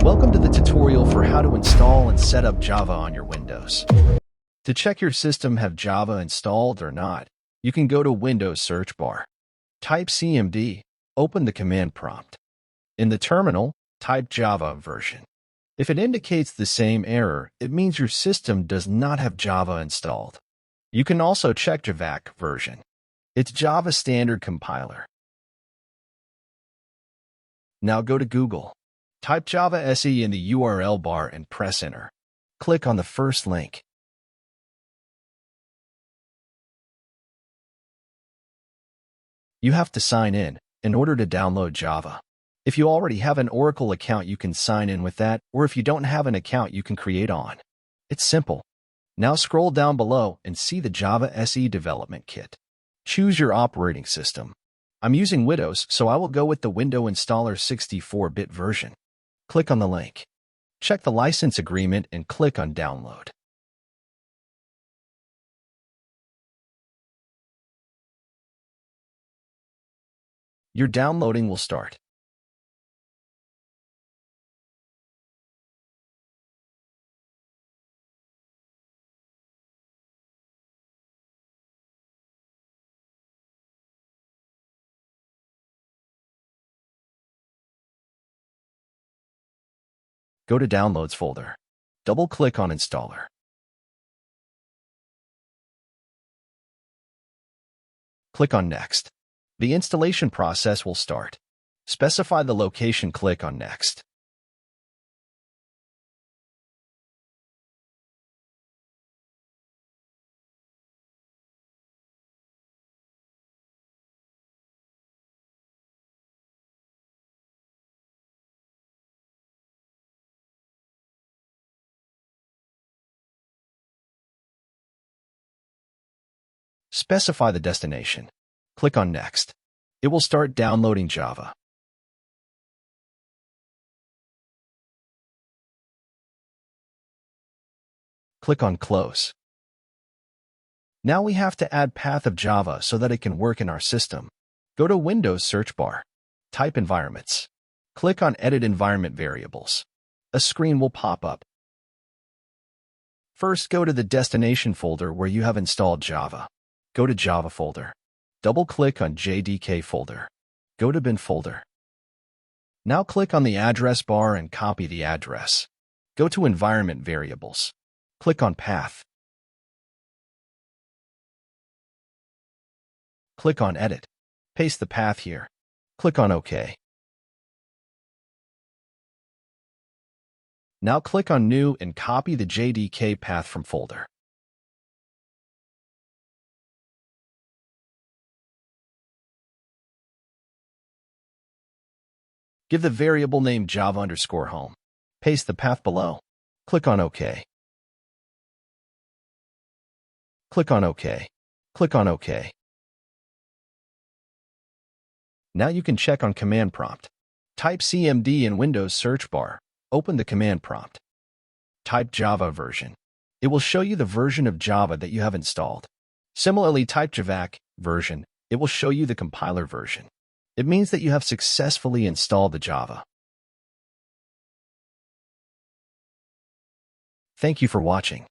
Welcome to the tutorial for how to install and set up Java on your Windows. To check your system have Java installed or not, you can go to Windows search bar. Type cmd, open the command prompt. In the terminal, type Java version. If it indicates the same error, it means your system does not have Java installed. You can also check JDK version. It's Java standard compiler. Now go to Google. Type Java SE in the URL bar and press enter. Click on the first link. You have to sign in order to download Java. If you already have an Oracle account, you can sign in with that, or if you don't have an account, you can create one. It's simple. Now scroll down below and see the Java SE development kit. Choose your operating system. I'm using Windows, so I will go with the Windows Installer 64-bit version. Click on the link. Check the license agreement and click on Download. Your downloading will start. Go to Downloads folder. Double-click on Installer. Click on Next. The installation process will start. Specify the location, click on Next. Specify the destination. Click on Next. It will start downloading Java. Click on Close. Now we have to add path of Java so that it can work in our system. Go to Windows search bar. Type Environments. Click on Edit Environment Variables. A screen will pop up. First, go to the destination folder where you have installed Java. Go to Java folder. Double-click on JDK folder. Go to Bin folder. Now click on the address bar and copy the address. Go to Environment Variables. Click on Path. Click on Edit. Paste the path here. Click on OK. Now click on New and copy the JDK path from folder. Give the variable name Java_home. Paste the path below. Click on OK. Click on OK. Click on OK. Now you can check on command prompt. Type cmd in Windows search bar. Open the command prompt. Type Java version. It will show you the version of Java that you have installed. Similarly, type JDK version. It will show you the compiler version. It means that you have successfully installed the Java. Thank you for watching.